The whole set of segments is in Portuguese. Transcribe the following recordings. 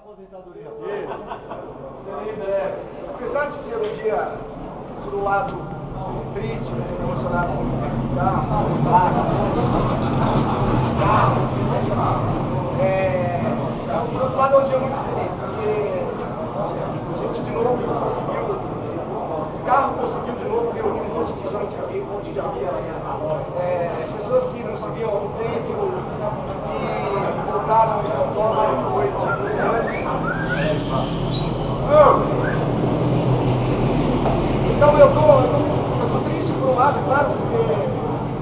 aposentadoria. Apesar de ser um dia, por um lado, triste, emocionado com o carro, por outro lado é um dia muito feliz, porque a gente de novo conseguiu, o carro conseguiu de novo reunir um monte de gente aqui, um monte de amigos, pessoas que não se viam há algum tempo, que voltaram em São Paulo depois de anos. Então eu tô triste por um lado, claro, porque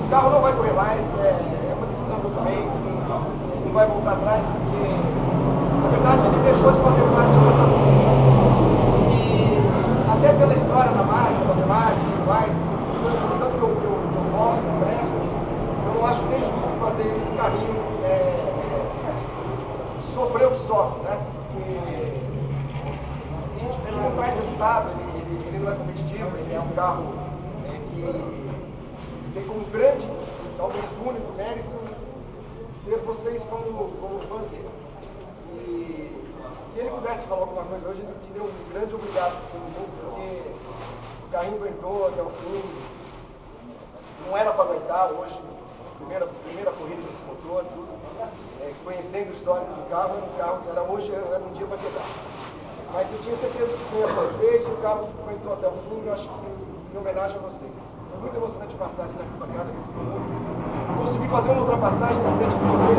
o carro não vai correr mais, é uma decisão que eu tomei, não vai voltar atrás, porque na verdade ele deixou de fazer parte dessa luta. E até pela história da marca, da temática e tudo mais, tanto que eu gosto, eu prezo, eu não acho nem justo fazer esse carrinho sofrer o que sofre, né? Porque ele não traz resultado, ele não é competitivo, ele é um carro que tem como grande, talvez único mérito, ter vocês como fãs dele. E se ele pudesse falar alguma coisa hoje, ele diria um grande obrigado para todo mundo, porque o carrinho aguentou até o fim, não era para aguentar hoje, primeira corrida desse motor, tudo, conhecendo o histórico do carro, hoje era um dia para quebrar. Mas eu tinha certeza que isso não ia acontecer e o carro aguentou até o fim, eu acho que em homenagem a vocês. Foi muito emocionante passar ali na arquibancada com todo mundo. Consegui fazer uma ultrapassagem na frente de vocês.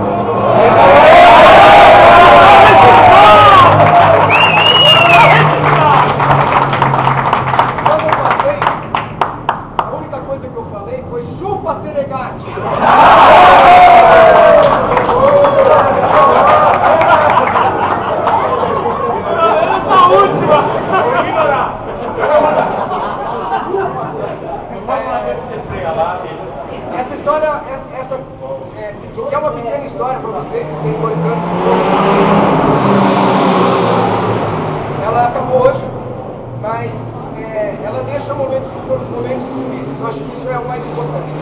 Quando eu passei, a única coisa que eu falei foi chupa Senegate! Essa história, que é uma pequena história para vocês, que tem 2 anos, ela acabou hoje, mas ela deixa momentos felizes. Eu acho que isso é o mais importante.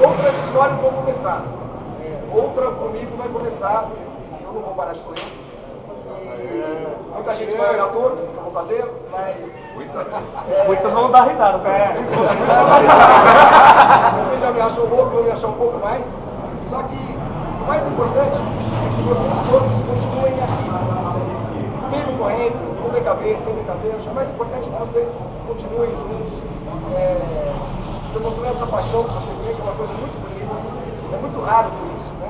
Outras histórias vão começar. Outra comigo vai começar. Eu não vou parar de correr. Muita gente vai olhar torto o que eu vou fazer, mas... Muitas vão dar risada. Vocês já me acham louco, vão me achar um pouco mais. Só que o mais importante é que vocês todos continuem aqui. Comigo correndo, com DKV, sem DKV. Acho que o mais importante é que vocês continuem juntos. Demonstrando essa paixão que vocês têm, que é uma coisa muito bonita. É muito raro por isso, né?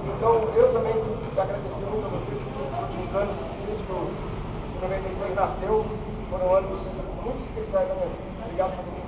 Então eu também tenho que agradecer muito a vocês, porque esses últimos anos, desde que o 96 nasceu, foram anos muito especiais na minha vida. Obrigado por tudo.